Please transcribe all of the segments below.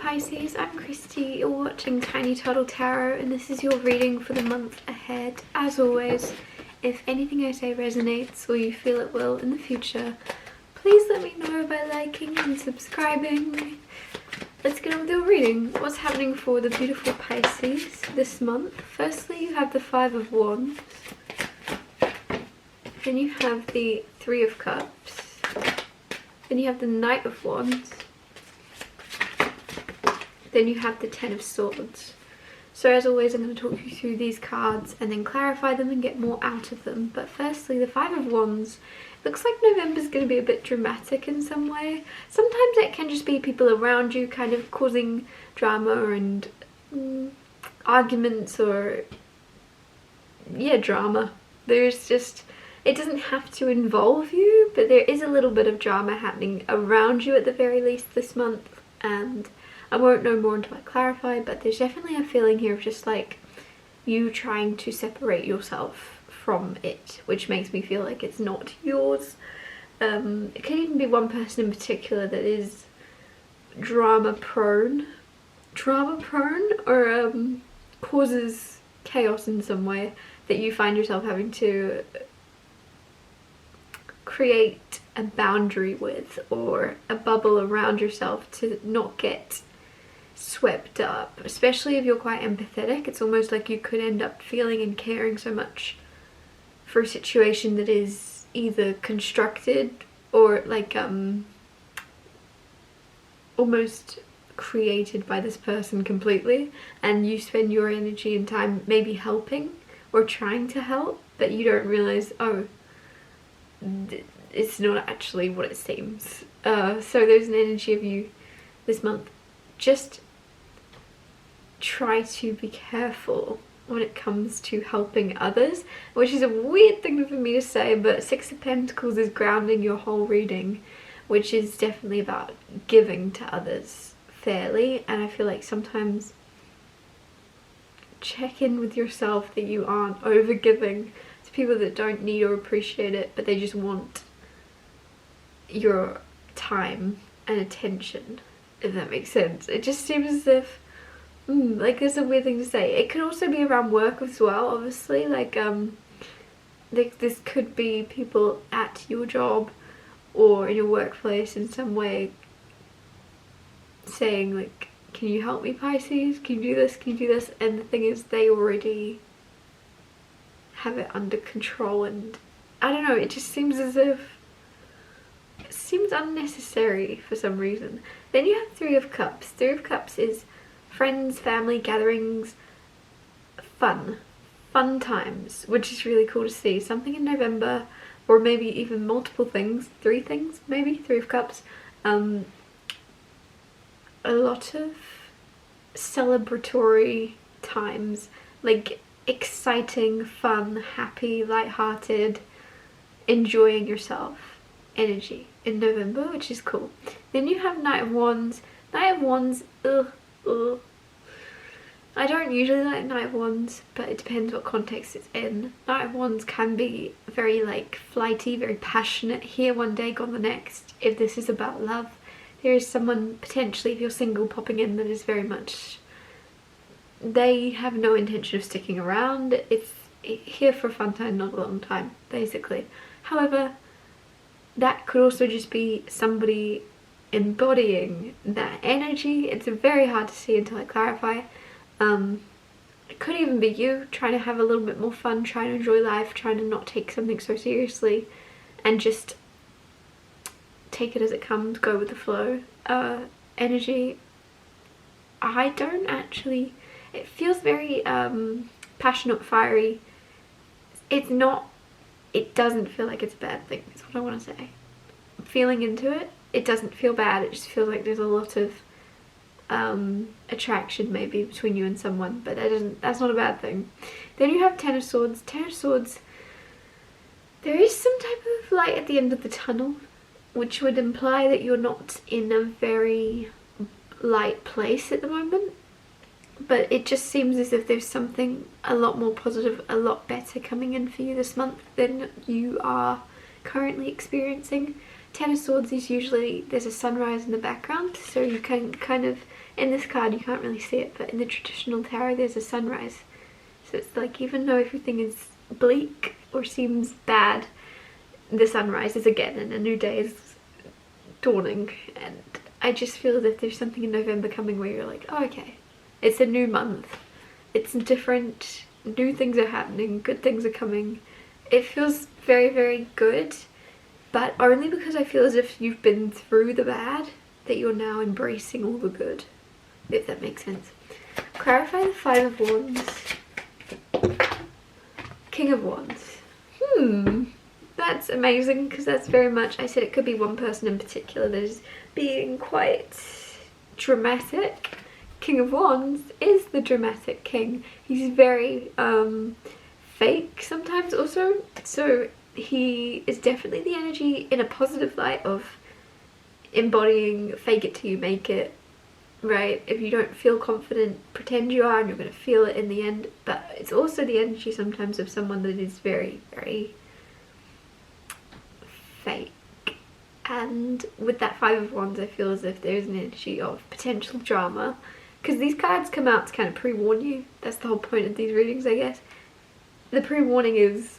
Pisces, I'm Christy, you're watching Tiny Turtle Tarot and this is your reading for the month ahead. As always, if anything I say resonates or you feel it will in the future, please let me know by liking and subscribing. Let's get on with your reading. What's happening for the beautiful Pisces this month? Firstly, you have the Five of Wands. Then you have the Three of Cups. Then you have the Knight of Wands. Then you have the Ten of Swords. So as always, I'm going to talk you through these cards and then clarify them and get more out of them. But firstly, the Five of Wands. Looks like November's going to be a bit dramatic in some way. Sometimes it can just be people around you kind of causing drama and arguments or, yeah, drama. There's just, it doesn't have to involve you, but there is a little bit of drama happening around you at the very least this month. And I won't know more until I clarify, but there's definitely a feeling here of just like you trying to separate yourself from it, which makes me feel like it's not yours. It can even be one person in particular that is drama prone or causes chaos in some way that you find yourself having to create a boundary with or a bubble around yourself to not get swept up. Especially if you're quite empathetic, it's almost like you could end up feeling and caring so much for a situation that is either constructed or like almost created by this person completely, and you spend your energy and time maybe helping or trying to help, but you don't realize, oh, it's not actually what it seems. So there's an energy of you this month. Just try to be careful when it comes to helping others, which is a weird thing for me to say, but Six of Pentacles is grounding your whole reading, which is definitely about giving to others fairly. And I feel like sometimes check in with yourself that you aren't over giving to people that don't need or appreciate it, but they just want your time and attention, if that makes sense. It just seems as if like there's a weird thing to say. It could also be around work as well, obviously, like this could be people at your job or in your workplace in some way saying like, can you help me, Pisces, can you do this, can you do this, and the thing is they already have it under control, and I don't know, it just seems as if it seems unnecessary for some reason. Then you have Three of Cups. Three of Cups is friends, family, gatherings, fun times, which is really cool to see. Something in November, or maybe even multiple things, three things maybe, Three of Cups. A lot of celebratory times, like exciting, fun, happy, light-hearted, enjoying yourself energy in November, which is cool. Then you have Knight of Wands. Knight of Wands, I don't usually like Knight of Wands, but it depends what context it's in. Knight of Wands can be very like flighty, very passionate, here one day, gone the next. If this is about love, there is someone potentially, if you're single, popping in that is very much, they have no intention of sticking around. It's here for a fun time, not a long time, basically. However, that could also just be somebody embodying that energy. It's very hard to see until I clarify. It could even be you trying to have a little bit more fun, trying to enjoy life, trying to not take something so seriously and just take it as it comes, go with the flow energy. I don't actually, it feels very passionate, fiery. It's not, it doesn't feel like it's a bad thing, is what I want to say. Feeling into it, it doesn't feel bad, it just feels like there's a lot of attraction maybe between you and someone, but that's not a bad thing. Then you have Ten of Swords. Ten of Swords, there is some type of light at the end of the tunnel, which would imply that you're not in a very light place at the moment, but it just seems as if there's something a lot more positive, a lot better coming in for you this month than you are currently experiencing. Ten of Swords is usually, there's a sunrise in the background, so you can kind of, in this card you can't really see it, but in the traditional tarot there's a sunrise. So it's like, even though everything is bleak or seems bad, the sun rises again and a new day is dawning. And I just feel that there's something in November coming where you're like, oh, okay, it's a new month, it's different, new things are happening, good things are coming. It feels very, very good, but only because I feel as if you've been through the bad that you're now embracing all the good, if that makes sense. Clarify the Five of Wands. King of Wands. That's amazing, because that's very much, I said it could be one person in particular that is being quite dramatic. King of Wands is the dramatic king. He's very fake sometimes also, so he is definitely the energy in a positive light of embodying fake it till you make it, right? If you don't feel confident, pretend you are and you're going to feel it in the end. But it's also the energy sometimes of someone that is very, very fake. And with that Five of Wands, I feel as if there's an energy of potential drama, because these cards come out to kind of pre-warn you. That's the whole point of these readings, I guess. The pre-warning is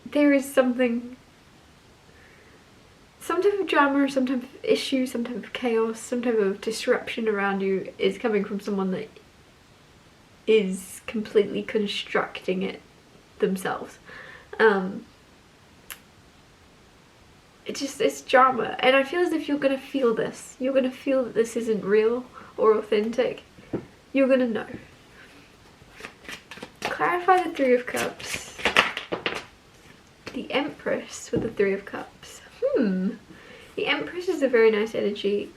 there is something, some type of drama or some type of issue, some type of chaos, some type of disruption around you is coming from someone that is completely constructing it themselves. It's drama, and I feel as if you're gonna feel this. You're gonna feel that this isn't real or authentic. You're gonna know. Clarify the Three of Cups. The Empress with the Three of Cups. The Empress is a very nice energy.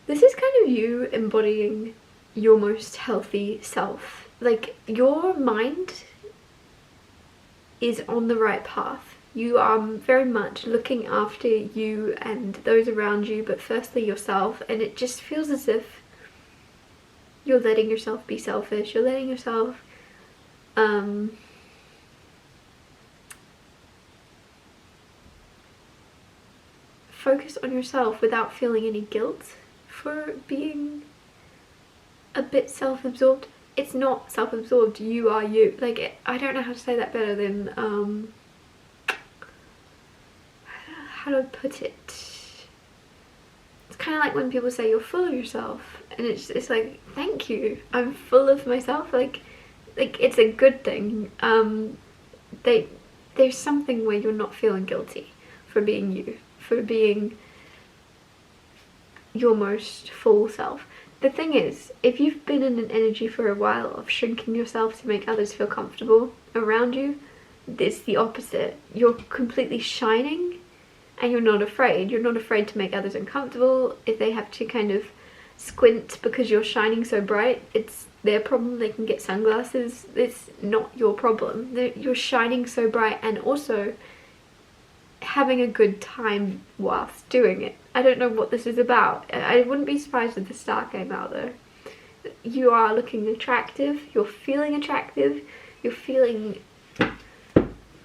This is kind of you embodying your most healthy self. Like, your mind is on the right path. You are very much looking after you and those around you, but firstly yourself, and it just feels as if you're letting yourself be selfish. You're letting yourself focus on yourself without feeling any guilt for being a bit self-absorbed. It's not self-absorbed, you are you. Like, I don't know how to say that better than how do I put it? It's kind of like when people say you're full of yourself, and it's like, thank you, I'm full of myself. Like it's a good thing. There's something where you're not feeling guilty for being you, for being your most full self. The thing is, if you've been in an energy for a while of shrinking yourself to make others feel comfortable around you, it's the opposite. You're completely shining and you're not afraid. You're not afraid to make others uncomfortable. If they have to kind of squint because you're shining so bright, it's their problem. They can get sunglasses. It's not your problem. You're shining so bright and also having a good time whilst doing it. I don't know what this is about. I wouldn't be surprised if the star came out though. You are looking attractive, you're feeling attractive, you're feeling...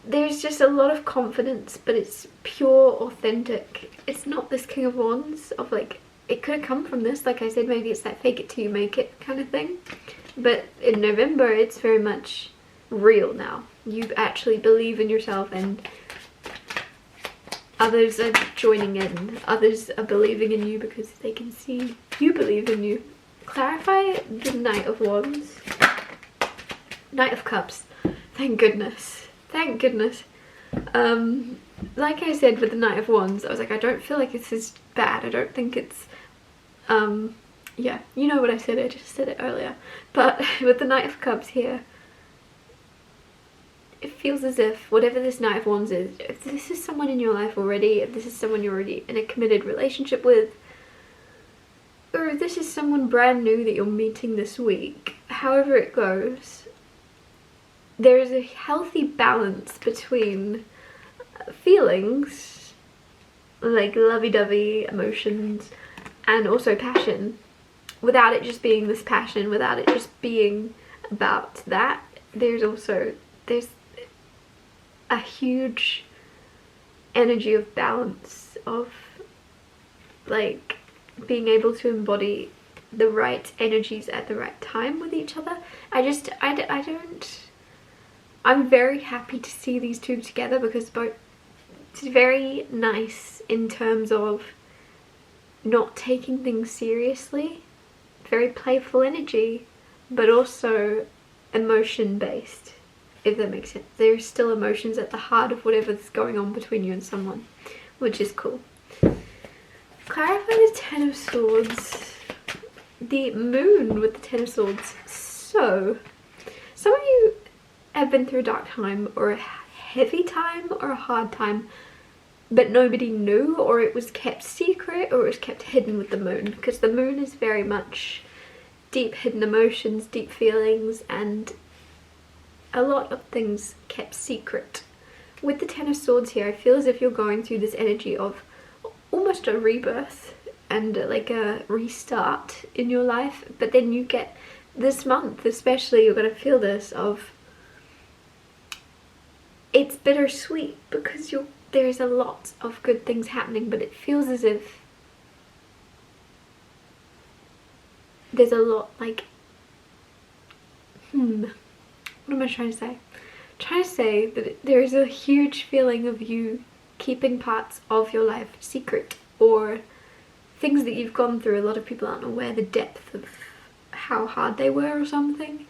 There's just a lot of confidence, but it's pure, authentic. It's not this King of Wands of like, it could have come from this, like I said, maybe it's that fake it till you make it kind of thing. But in November, it's very much real now. You actually believe in yourself and others are joining in. Others are believing in you because they can see you believe in you. Clarify the Knight of Wands. Knight of Cups. Thank goodness. Thank goodness. Like I said with the Knight of Wands, I was like, I don't feel like this is bad. I don't think it's... yeah, you know what I said. I just said it earlier. But with the Knight of Cups here, it feels as if whatever this Knight of Wands is, if this is someone in your life already, if this is someone you're already in a committed relationship with, or if this is someone brand new that you're meeting this week, however it goes, there is a healthy balance between feelings, like lovey-dovey emotions, and also passion, without it just being this passion, without it just being about that. There's a huge energy of balance, of like being able to embody the right energies at the right time with each other. I'm very happy to see these two together, because both, it's very nice in terms of not taking things seriously, very playful energy, but also emotion based, if that makes sense. There's still emotions at the heart of whatever's going on between you and someone, which is cool. Clarify the Ten of Swords, the moon with the Ten of Swords. So some of you have been through a dark time, or a heavy time, or a hard time, but nobody knew, or it was kept secret, or it was kept hidden with the moon, because the moon is very much deep hidden emotions, deep feelings, and a lot of things kept secret. With the Ten of Swords here, I feel as if you're going through this energy of almost a rebirth and like a restart in your life, but then you get this month especially, you're going to feel this of, it's bittersweet, because there's a lot of good things happening, but it feels as if there's a lot like, what am I trying to say? I'm trying to say that there is a huge feeling of you keeping parts of your life secret, or things that you've gone through. A lot of people aren't aware the depth of how hard they were or something.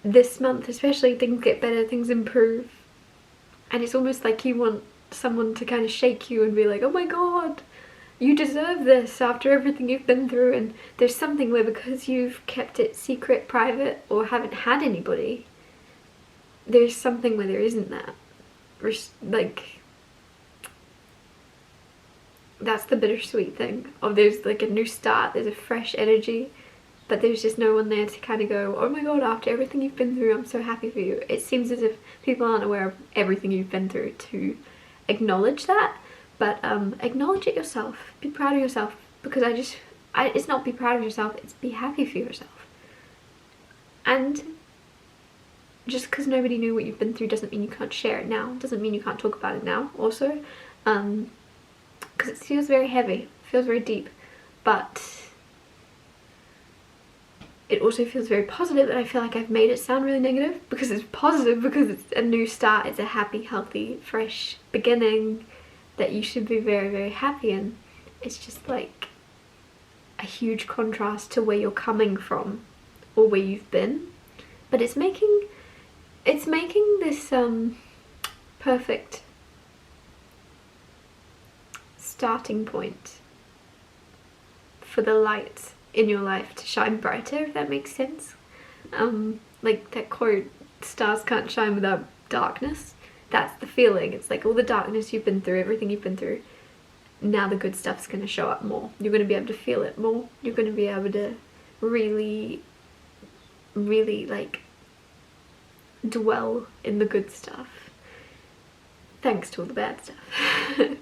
This month especially, things get better, things improve, and it's almost like you want someone to kind of shake you and be like, oh my god, you deserve this after everything you've been through. And there's something where, because you've kept it secret, private, or haven't had anybody, there's something where there isn't that, like, that's the bittersweet thing of, there's like a new start, there's a fresh energy, but there's just no one there to kind of go, oh my god, after everything you've been through, I'm so happy for you. It seems as if people aren't aware of everything you've been through to acknowledge that, but acknowledge it yourself, be proud of yourself, because it's not be proud of yourself, it's be happy for yourself. And just because nobody knew what you've been through doesn't mean you can't share it now, doesn't mean you can't talk about it now also, because it feels very heavy, it feels very deep, but it also feels very positive, and I feel like I've made it sound really negative because it's positive, because it's a new start, it's a happy, healthy, fresh beginning that you should be very, very happy in. It's just like a huge contrast to where you're coming from or where you've been, but it's making this perfect starting point for the light in your life to shine brighter, if that makes sense. Like that quote, stars can't shine without darkness. That's the feeling. It's like all the darkness you've been through, everything you've been through, now the good stuff's going to show up more. You're going to be able to feel it more. You're going to be able to really, really like dwell in the good stuff, thanks to all the bad stuff.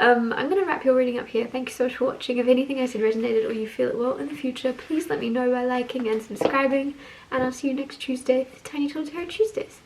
I'm going to wrap your reading up here. Thank you so much for watching. If anything I said resonated or you feel it will in the future, please let me know by liking and subscribing, and I'll see you next Tuesday for Tiny Little Tarot Tuesdays.